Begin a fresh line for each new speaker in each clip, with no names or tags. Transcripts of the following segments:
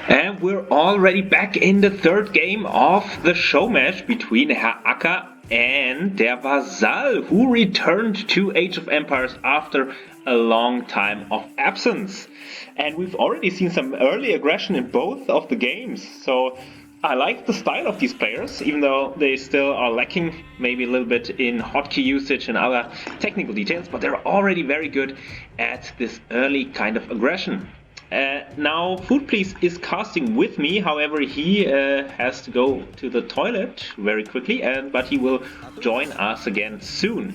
And we're already back in the third game of the show match between Herr Acker and der Vasall, who returned to Age of Empires after a long time of absence. And we've already seen some early aggression in both of the games, so I like the style of these players, even though they still are lacking maybe a little bit in hotkey usage and other technical details, but they're already very good at this early kind of aggression. Now, Food Please is casting with me, however, he has to go to the toilet very quickly, but he will join us again soon.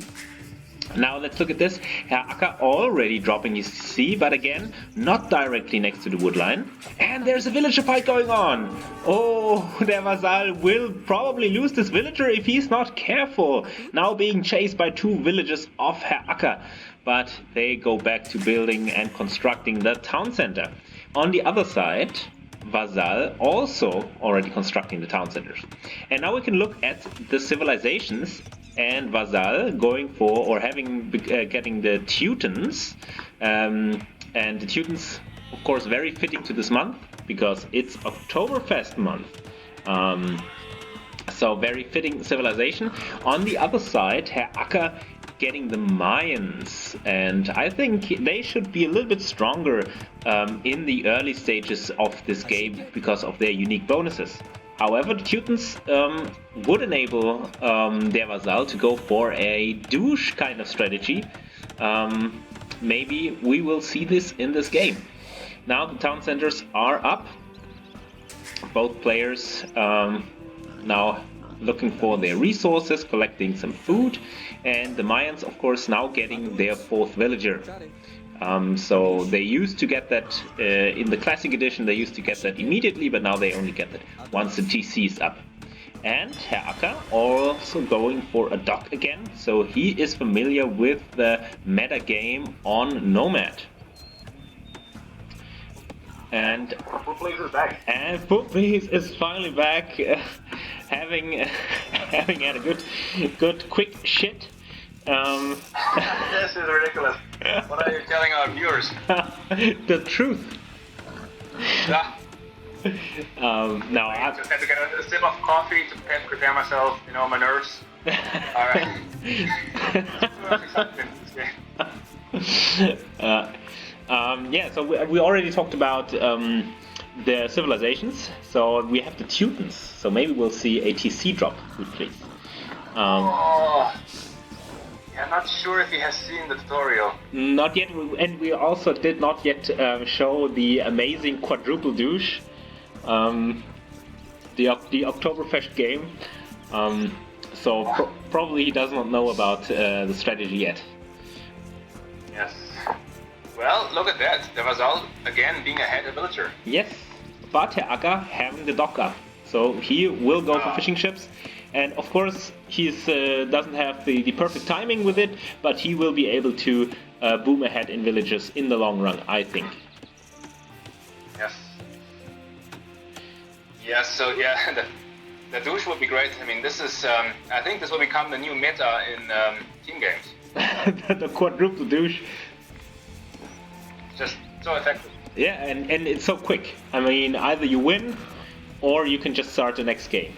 Now let's look at this. Herr Acker already dropping his CC, but again, not directly next to the wood line. And there's a villager fight going on. Oh, der Vasall will probably lose this villager if he's not careful. Now being chased by two villagers of Herr Acker. But they go back to building and constructing the town center. On the other side, Vasall also already constructing the town centers. And now we can look at the civilizations. And Vasall going for or getting the Teutons, and the Teutons, of course, very fitting to this month because it's Oktoberfest month. So very fitting civilization. On the other side, Herr Acker getting the Mayans, and I think they should be a little bit stronger in the early stages of this game because of their unique bonuses. However, the Teutons would enable der Vasall to go for a douche kind of strategy. Maybe we will see this in this game. Now the town centers are up. Both players now looking for their resources, collecting some food, and the Mayans, of course, now getting their fourth villager. So they used to get that in the classic edition, they used to get that immediately, but now they only get that once the TC is up. And Herr Acker also going for a dock again, so he is familiar with the meta game on Nomad. And
Food Please is back.
And Food Please is finally back, having had a good quick shit.
This is ridiculous. What are you telling our viewers?
The truth.
Yeah.
Now
I just had to get a sip of coffee to prepare myself, my nerves. Alright.
Yeah, so we already talked about the civilizations. So we have the Teutons. So maybe we'll see a TC drop, please.
I'm not sure if he has seen the tutorial.
Not yet, and we also did not yet show the amazing quadruple douche, the Oktoberfest game. So probably he does not know about the strategy yet.
Yes. Well, look at that. Der Vasall again being ahead of villager.
Yes, but Herr Acker having the dock up, so he will go for fishing ships. And of course, he doesn't have the perfect timing with it, but he will be able to boom ahead in villages in the long run, I think.
Yes. Yes, so yeah, the douche would be great. I mean, this is, I think this will become the new meta in team games.
The quadruple douche.
Just so effective.
Yeah, and it's so quick. I mean, either you win, or you can just start the next game.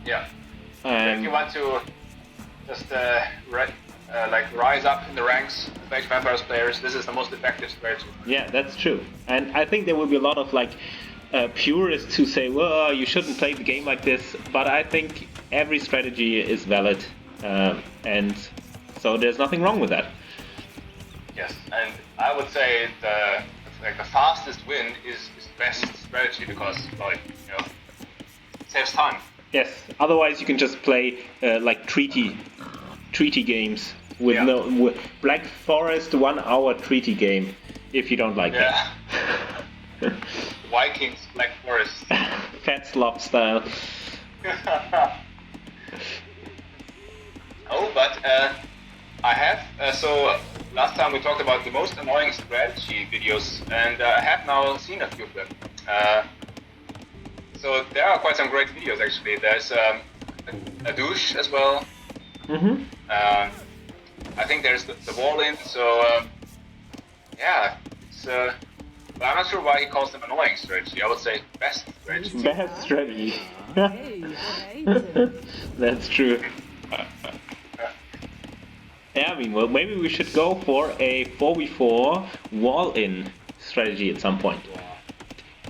Yeah. If you want to just rise up in the ranks of Age of Empires players, this is the most effective strategy.
Yeah, that's true. And I think there will be a lot of purists who say, well, you shouldn't play the game like this. But I think every strategy is valid, and so there's nothing wrong with that.
Yes, and I would say the fastest win is the best strategy because, it saves time.
Yes, otherwise you can just play treaty games with Black Forest 1 hour treaty game if you don't like
that. Vikings, Black Forest.
Fat slop style.
Oh, but I have, so last time we talked about the most annoying strategy videos, and I have now seen a few of them. So there are quite some great videos actually. There's a douche as well.
Mm-hmm.
I think there's the wall in. So yeah, it's But I'm not sure why he calls them annoying strategy. I would say best strategy.
Best strategy. That's true. Yeah, I mean, well, maybe we should go for a 4v4 wall-in strategy at some point.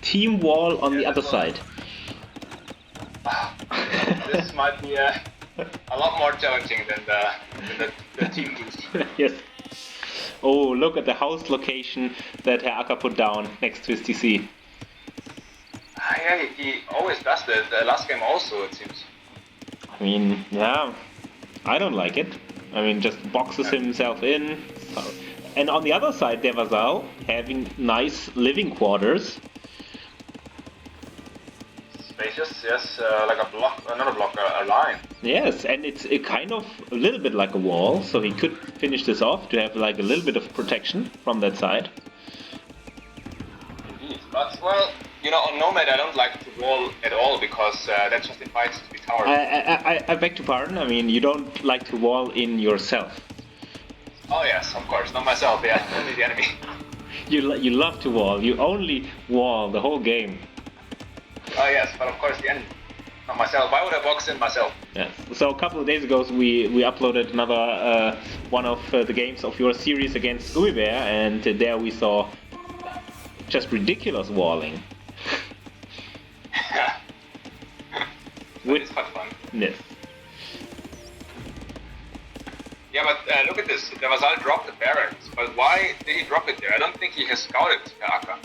Team wall on the other side.
This might be a lot more challenging than the team boost.
Yes. Oh, look at the house location that Herr Acker put down next to his TC.
Yeah, he always does that. The last game also, it seems.
I mean, yeah, I don't like it. I mean, just boxes himself in. And on the other side, der Vasall having nice living quarters.
Spacious, yes, like a block, another block, a line.
Yes, and it's a kind of a little bit like a wall, so he could finish this off to have like a little bit of protection from that side.
Indeed, but well, you know, on Nomad I don't like to wall at all because that just invites to be towered.
I beg to pardon. I mean, you don't like to wall in yourself.
Oh yes, of course, not myself. Yeah, only the enemy.
You love to wall. You only wall the whole game.
Oh yes, but of course the enemy, not myself. Why would I box in myself?
Yes. So a couple of days ago, we uploaded another one of the games of your series against Uiber, and there we saw just ridiculous walling.
It's quite fun.
Yes.
Yeah, but look at this. The Vasall dropped the barracks, but why did he drop it there? I don't think he has scouted Herr Acker.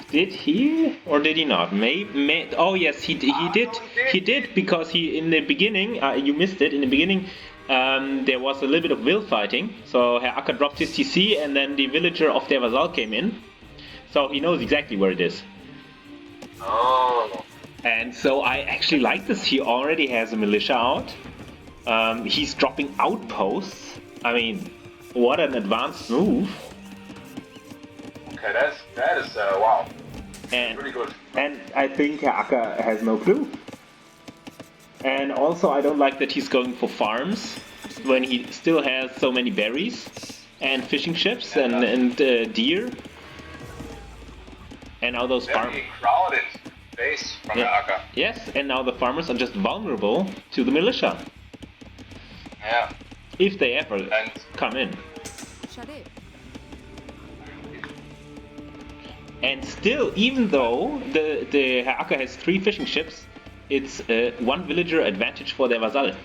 Did he or did he not? Oh yes, he did.
No,
He did because he in the beginning you missed it. In the beginning, there was a little bit of will fighting. So Herr Acker dropped his TC, and then the villager of der Vasall came in. So he knows exactly where it is.
Oh.
And so I actually like this. He already has a militia out. He's dropping outposts. I mean, what an advanced move.
Okay, that is wow.
And
really good.
And I think Herr Acker has no clue. And also I don't like that he's going for farms when he still has so many berries and fishing ships and deer. And now those farms.
Very crowded base from Herr Acker.
Yes, and now the farmers are just vulnerable to the militia.
Yeah.
If they ever come in. And still, even though the Herr Acker has 3 fishing ships, it's 1 villager advantage for der Vasall.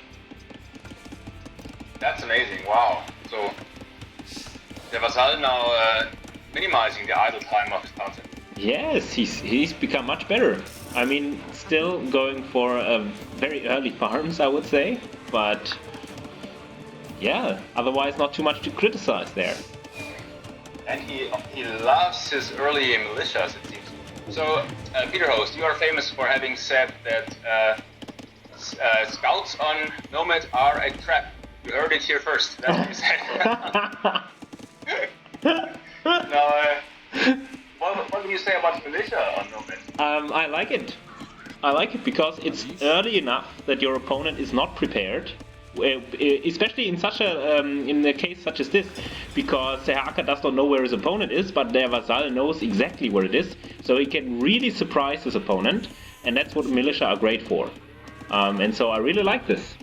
That's amazing, wow. So, der Vasall now minimizing the idle time of his counter.
Yes, he's become much better. I mean, still going for very early farms, I would say, but yeah, otherwise not too much to criticize there.
And he loves his early militias, it seems. So, Peter Host, you are famous for having said that scouts on Nomad are a trap. You heard it here first. That's what you said. Now, what do you say about militia on Nomad?
I like it. I like it because it's early enough that your opponent is not prepared. Especially in such a in a case such as this, because Herr Acker does not know where his opponent is, but der Vasall knows exactly where it is, so he can really surprise his opponent, and that's what militia are great for. And so I really like this.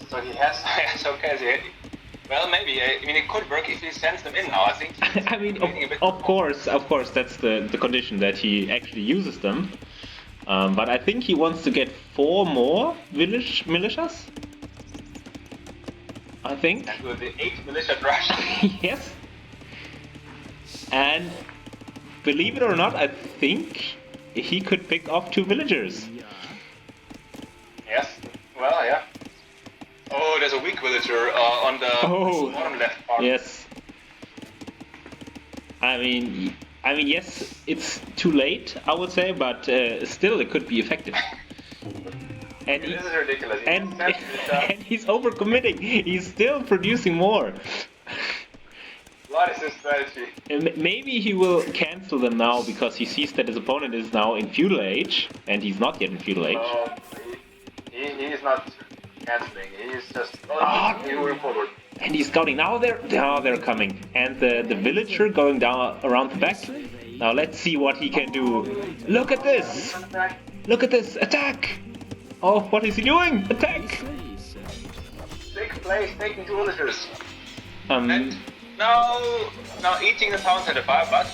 So he has, okay. Well, maybe. I mean, it could work if he sends them in now. I think.
I mean, of course, that's the condition that he actually uses them. But I think he wants to get 4 more village militias. I think.
And with the 8 militia rush.
Yes. And believe it or not, I think he could pick off 2 villagers.
Yes. Well, yeah. Oh, there's a weak villager on the bottom left part.
Yes. I mean, yes, it's too late, I would say, but still, it could be effective. And
this is ridiculous.
And he's overcommitting. He's still producing more.
What is his strategy?
Maybe he will cancel them now because he sees that his opponent is now in feudal age, and he's not yet in feudal age.
No, he is not canceling. He is just moving forward.
And he's scouting. Now they're coming. And the villager going down around the back. Now let's see what he can do. Look at this! Look at this! Attack! Oh, what is he doing? Attack!
Big place, taking two villagers.
Um,
And now eating the town center fire, but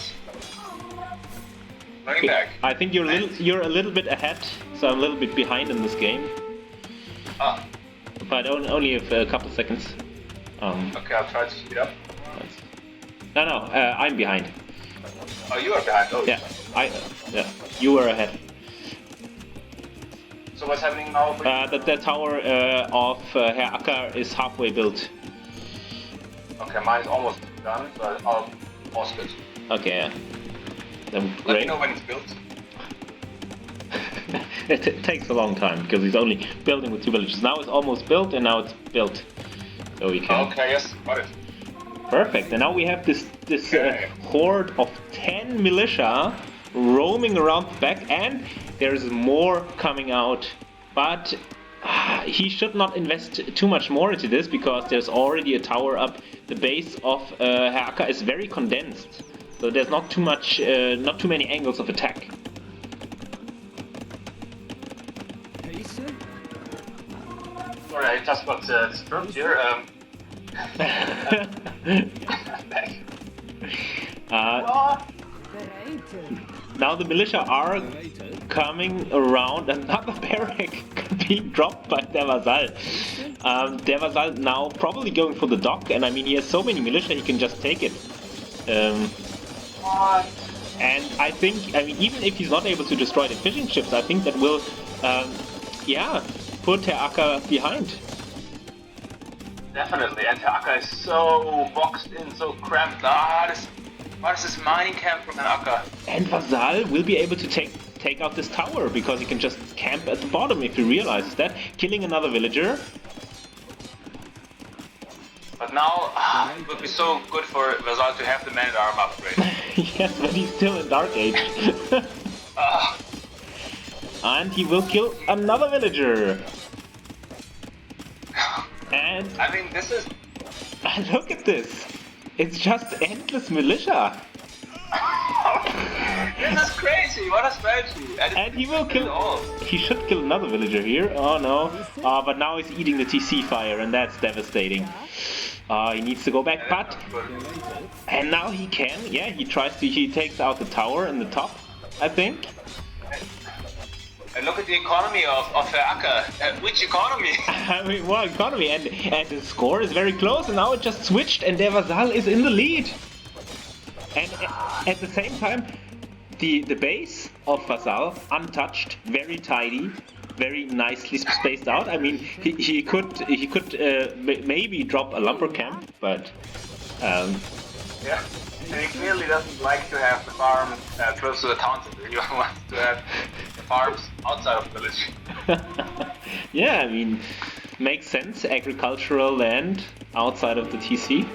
going back.
I think you're a little bit ahead, so I'm a little bit behind in this game.
Ah,
But only a couple seconds.
okay, I'll try to speed up.
No, I'm behind.
Oh, you are behind. Oh,
Yeah, you were ahead.
So what's happening now?
The tower of Herr Acker is halfway built.
Okay, mine is almost done, so I'll pause it.
Okay, yeah. Then
Let me
great.
know when it's built.
It takes a long time because he's only building with 2 villages. Now it's almost built, and now it's built. So we can.
Okay, yes, got it.
Perfect. And now we have this horde of 10 militia roaming around the back, and there's more coming out. But he should not invest too much more into this because there's already a tower up. The base of Herr Acker is very condensed, so there's not too many angles of attack.
Sorry, I just got disturbed here.
Now the militia are coming around. Another barrack being dropped by der Vasall. Der Vasall now probably going for the dock, and I mean he has so many militia he can just take it. And I think, even if he's not able to destroy the fishing ships, I think that will, put Herr Acker behind.
Definitely, and Herr Acker is so boxed in, so cramped. What is this mining camp from Herr Acker?
And Vasall will be able to take out this tower because he can just camp at the bottom if he realizes that, killing another villager.
But now it would be so good for Vasall to have the man-at-arm upgrade.
Yes, but he's still in Dark Age. And he will kill another villager. And
I mean, this is...
look at this. It's just endless militia.
This is crazy. What a strategy.
And he will kill... He should kill another villager here. Oh no. But now he's eating the TC fire, and that's devastating. He needs to go back, but... And now he can. Yeah, he takes out the tower in the top, I think.
And look at the economy of Herr Acker. Which economy?
I mean, what economy? And the score is very close, and now it just switched, and der Vasall is in the lead. And at the same time, the base of Vasall, untouched, very tidy, very nicely spaced out. I mean, he could maybe drop a lumber camp, but
yeah. And he clearly doesn't like to have the farm close to the town center. He wants to have the farms outside of the village.
Yeah, I mean, makes sense. Agricultural land outside of the TC.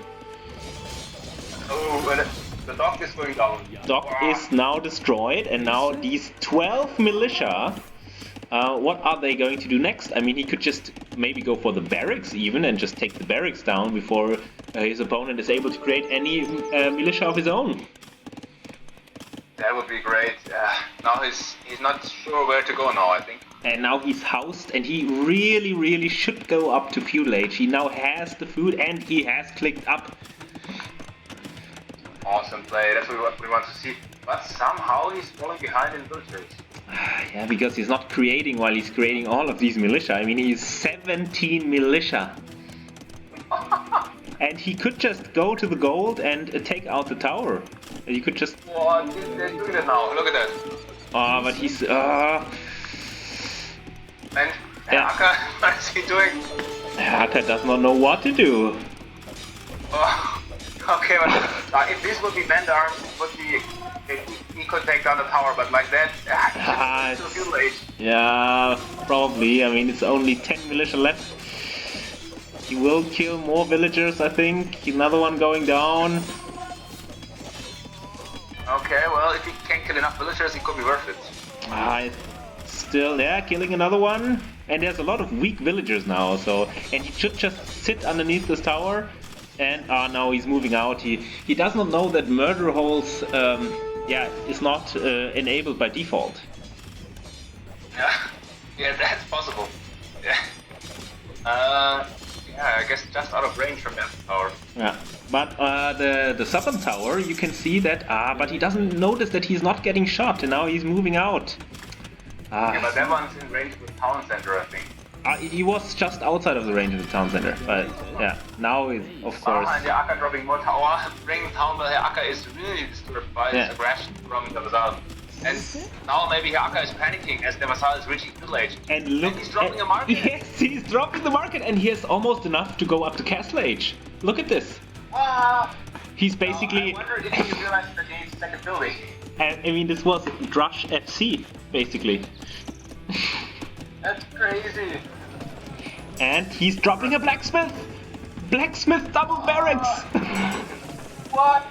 Oh, but the dock is going down.
Dock is now destroyed, and now these 12 militia. What are they going to do next? I mean, he could just maybe go for the barracks even and just take the barracks down before his opponent is able to create any militia of his own.
That would be great. Now he's not sure where to go now, I think.
And now he's housed, and he really should go up to feudal age. He now has the food, and he has clicked up.
Awesome play. That's what we want to see. But somehow he's falling behind in villagers.
Yeah, because he's not creating while he's creating all of these militia. I mean, he's 17 militia. And he could just go to the gold and take out the tower. He could just...
Oh, they're doing it now. Look at that.
Oh, but he's...
And Herr Acker, what is he doing?
Herr Acker does not know what to do.
Oh, okay, but if this would be man-arms, it would be... He could take down the tower, but like that, it's still feudal age.
Yeah, probably. I mean, it's only 10 militia left. He will kill more villagers, I think. Another one going down.
Okay, well, if he can kill enough villagers, it could be worth it.
Still, yeah, killing another one. And there's a lot of weak villagers now, so... And he should just sit underneath this tower, and now he's moving out. He does not know that murder holes, is not enabled by default.
Yeah, that's possible. Yeah. I guess just out of range from that tower.
Yeah, but the southern tower, you can see that, but he doesn't notice that he's not getting shot, and now he's moving out.
Yeah, but that one's in range with town center, I think.
He was just outside of the range of the town center, but yeah, now of course.
And Herr Acker dropping more tower, bringing town, but Herr Acker is really disturbed by this aggression from the Vasall. And now maybe Herr Acker is panicking as the Vasall is reaching middle age.
And look,
he's dropping a market.
Yes, he's dropping the market, and he has almost enough to go up to castle age. Look at this. He's basically.
I wonder if he realized that he needs a second building.
And I mean, this was Drush FC, basically.
That's crazy.
And he's dropping a blacksmith. Blacksmith double barracks.
What?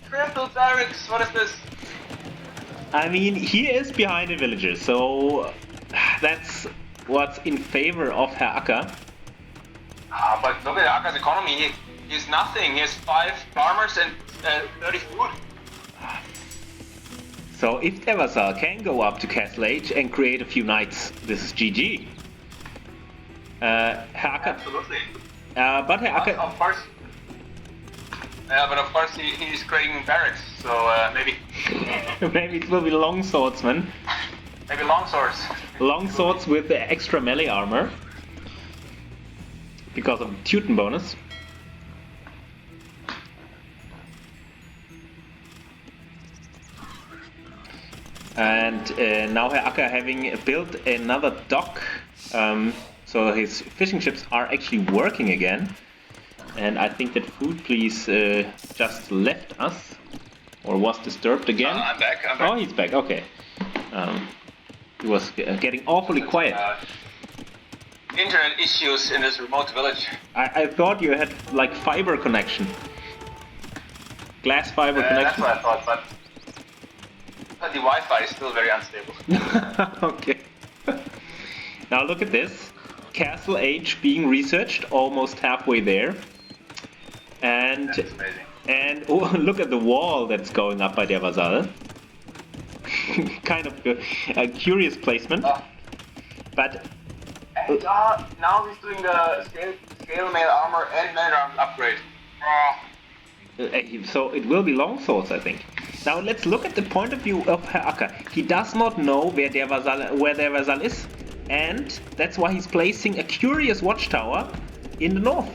Triple barracks. What is this?
I mean, he is behind the villagers, so that's what's in favor of Herr Acker.
But look at Acker's economy. He has nothing. He has 5 farmers and 30 food.
So if der Vasall can go up to Castle Age and create a few knights, this is GG. Herr Acker.
Absolutely.
But Herr Acker.
Of course. Yeah, but of course he's creating barracks, so maybe.
Maybe it will be long swordsmen.
Maybe long swords.
Long swords with the extra melee armor. Because of the Teuton bonus. And now Herr Acker having built another dock. So his fishing ships are actually working again. And I think that Food Please just left us. Or was disturbed again.
I'm back.
Oh, he's back, okay. He was getting awfully quiet.
Internet issues in this remote village.
I thought you had like fiber connection. Glass fiber connection.
That's what I thought, but the Wi-Fi is still very unstable.
Okay. Now look at this. Castle Age being researched, almost halfway there. And
That's amazing.
And oh, look at the wall that's going up by der Vasall. Kind of a curious placement. But
and now he's doing the scale mail armor and mail armor upgrade.
So it will be longswords, I think. Now let's look at the point of view of Herr Acker. He does not know where der Vasall is, and that's why he's placing a curious watchtower in the north.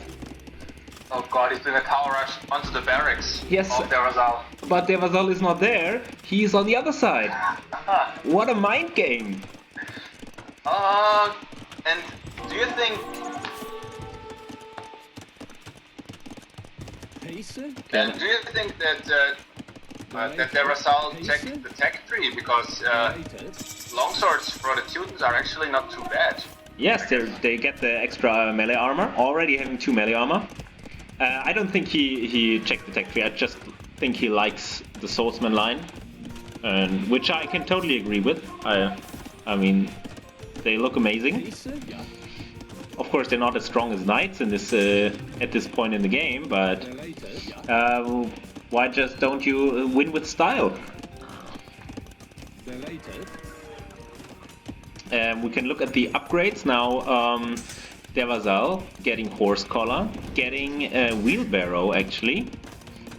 Oh god, he's doing a tower rush onto the barracks of der Vasall.
But der Vasall is not there, he's on the other side. What a mind game!
And do you think... do you think that der Vasall checked the tech tree? Because longswords for the Teutons are actually not too bad.
Yes, they get the extra melee armor, already having 2 melee armor. I don't think he checked the tech tree, I just think he likes the swordsman line, which I can totally agree with. I mean, they look amazing. Of course, they're not as strong as knights in this at this point in the game, but why just don't you win with style? We can look at the upgrades now. Der Vasall getting horse collar, getting a wheelbarrow actually,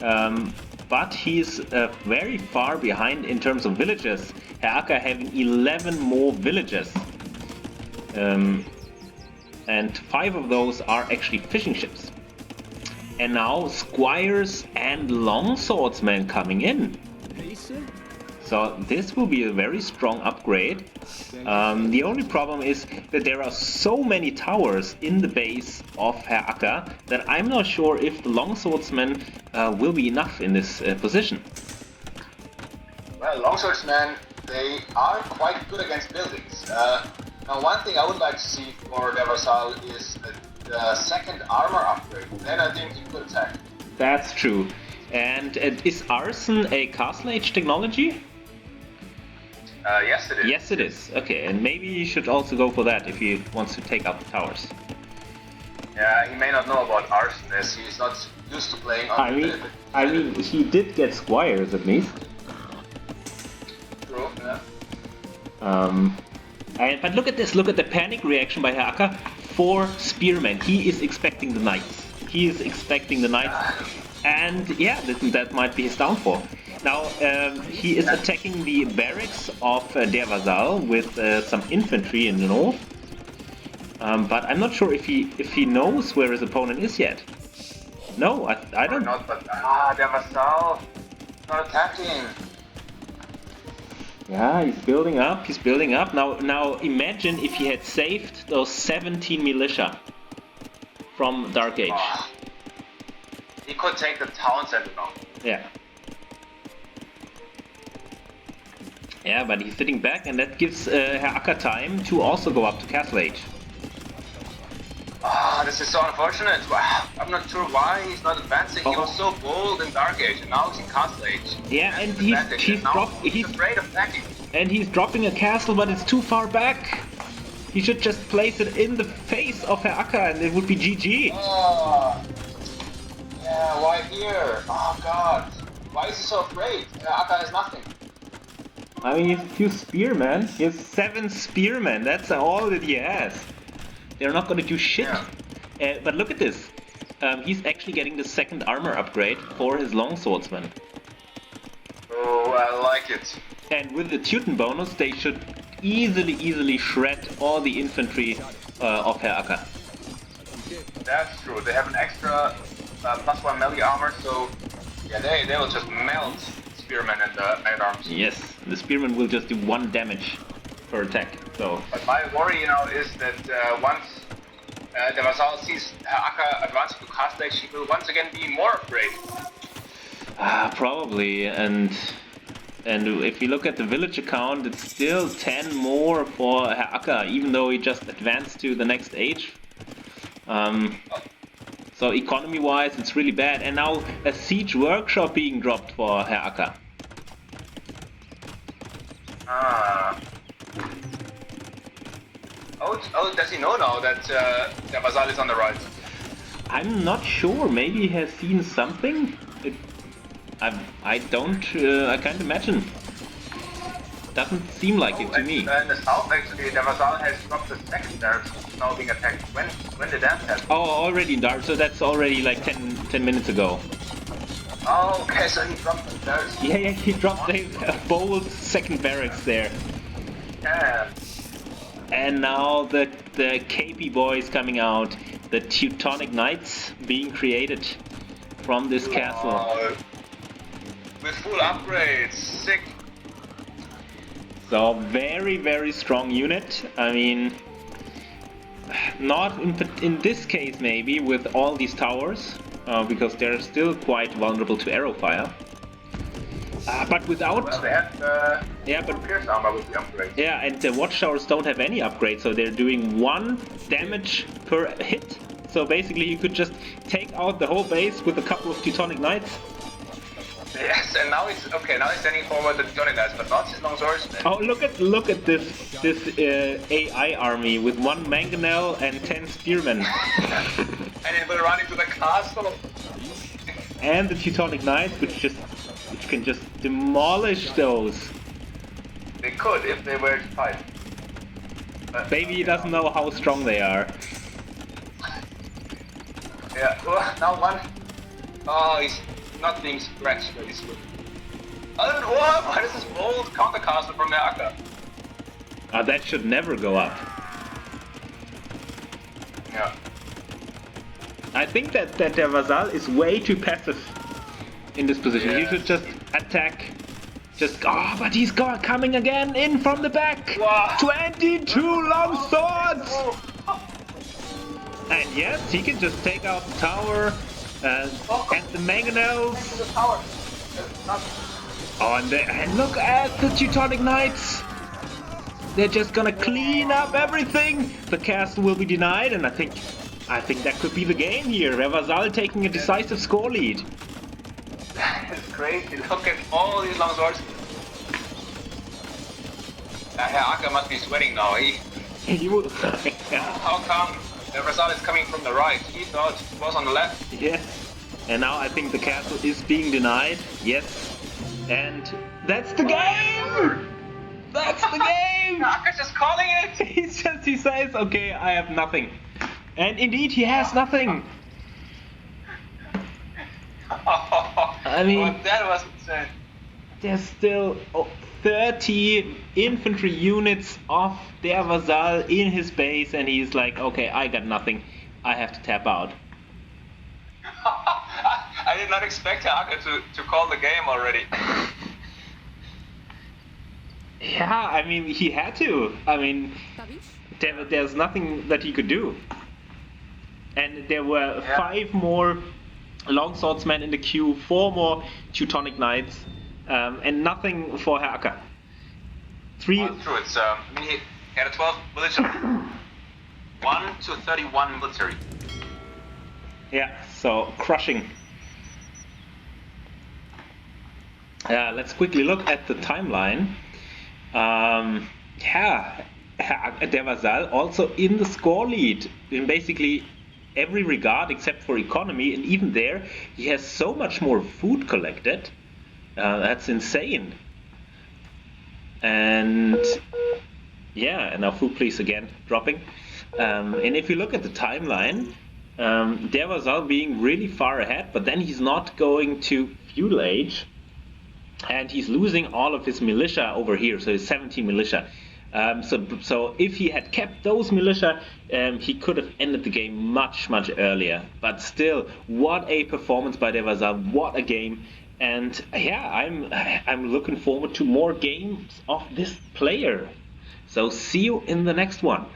but he's very far behind in terms of villages. Herr Acker having 11 more villages, and 5 of those are actually fishing ships. And now squires and longswordsmen coming in. So this will be a very strong upgrade. The only problem is that there are so many towers in the base of Herr Acker that I'm not sure if the longswordsmen will be enough in this position.
Well, longswordsmen, they are quite good against buildings. Now one thing I would like to see for der Vasall is the second armor upgrade. Then I think he could attack.
That's true. And is arson a castle age technology?
Yes it is.
Yes it is. Okay, and maybe you should also go for that if he wants to take out the towers.
Yeah, he may not know about arson as he's not used to playing on
I mean, he did get squires at least.
True, yeah.
But look at this, look at the panic reaction by Herr Acker for Spearman. He is expecting the knights. He is expecting the knights. And yeah, that might be his downfall. Now, he is attacking the barracks of Der Vasall with some infantry in the north. But I'm not sure if he knows where his opponent is yet. No, I don't.
Not, but Der Vasall not attacking.
Yeah, he's building up. He's building up. Now imagine if he had saved those 17 militia from Dark Age.
Oh, he could take the town center now.
Yeah. Yeah, but he's sitting back, and that gives Herr Acker time to also go up to Castle Age.
Ah, this is so unfortunate. Wow, I'm not sure why he's not advancing. He was so bold in Dark Age, and now he's in Castle Age.
Yeah, and
he's afraid of attacking.
And he's dropping a castle, but it's too far back. He should just place it in the face of Herr Acker, and it would be GG.
Oh, yeah, why here? Oh God, why is he so afraid? Herr Acker has nothing.
I mean, he has a few spearmen. He has 7 spearmen. That's all that he has. They're not gonna do shit.
Yeah.
But look at this. He's actually getting the 2nd armor upgrade for his longswordsman.
Oh, I like it.
And with the Teuton bonus, they should easily shred all the infantry of Herr Acker.
That's true. They have an extra +1 melee armor, so yeah, they will just melt spearmen and man-at-arms.
Yes, the spearman will just do 1 damage per attack. So.
But my worry, is that once the Vasall sees Herr Acker advancing to Castle Age, he will once again be more afraid.
Probably, and if you look at the village account, it's still 10 more for Herr Acker, even though he just advanced to the next age. So economy-wise, it's really bad. And now a siege workshop being dropped for Herr Acker.
Oh, does he know now that the Vasall is on the right?
I'm not sure. Maybe he has seen something. I can't imagine. Doesn't seem like it to me.
In the south, actually, the Vasall has dropped the 2nd barracks, now being attacked. When did that happen?
Oh, already in dark. So that's already like 10 minutes ago.
Oh, okay, so he dropped the barracks.
Yeah, he dropped a bold 2nd barracks there.
Yeah.
And now the KP boys coming out, the Teutonic Knights being created from this castle.
With full upgrades, sick.
So very strong unit. I mean, not in this case maybe with all these towers, because they're still quite vulnerable to arrow fire. But without...
Well, they have pierce armor with the upgrade.
Yeah, and the watchtowers don't have any upgrade, so they're doing 1 damage per hit. So basically you could just take out the whole base with a couple of Teutonic Knights.
Yes, and now he's okay. Now he's sending forward the Teutonic Knights, but not his longswordsmen.
Oh, look at this AI army with 1 mangonel and 10 spearmen.
And it will run into the castle.
And the Teutonic Knights, which can just demolish those.
They could if they were to fight.
Maybe he doesn't know how strong they are.
Yeah. Now one. Oh, he's not being scratched very swift. And what is this bold counter castle from Herr Acker?
That should never go up.
Yeah.
I think that der Vasall is way too passive in this position.
Yeah.
He should just attack. But he's coming again in from the back.
Wow.
22 long swords. And yes, he can just take out the tower and the mangonels. And look at the Teutonic Knights. They're just gonna clean up everything. The castle will be denied, and I think that could be the game here. Herr Vasall taking a decisive score lead.
It's crazy. Look at all these long swords. Herr Acker must be sweating now.
He will.
How come Vasall is coming from the right. He thought it was on the left.
Yes. And now I think the castle is being denied. Yes. And that's the game! That's the game!
Acker's just calling it!
He says, okay, I have nothing. And indeed, he has nothing. I mean,
well, that was insane.
There's still 30 infantry units of der Vasall in his base, and he's like, okay, I got nothing. I have to tap out.
I did not expect Herr Acker to call the game already.
Yeah, I mean, he had to. I mean, there's nothing that he could do. And there were 5 more longswordsmen in the queue, 4 more Teutonic Knights, and nothing for Herr Acker. 3.
Well, true. It's I mean, he had a 12 military. 1 to 31 military.
Yeah, so crushing. Let's quickly look at the timeline. Yeah, der Vasall also in the score lead in basically every regard except for economy, and even there he has so much more food collected. That's insane. And yeah, and now food please again dropping. And if you look at the timeline, der Vasall being really far ahead, but then he's not going to feudal age. And he's losing all of his militia over here, so his 17 militia. So if he had kept those militia, he could have ended the game much earlier. But still, what a performance by der Vasall! What a game! And yeah, I'm looking forward to more games of this player. So see you in the next one.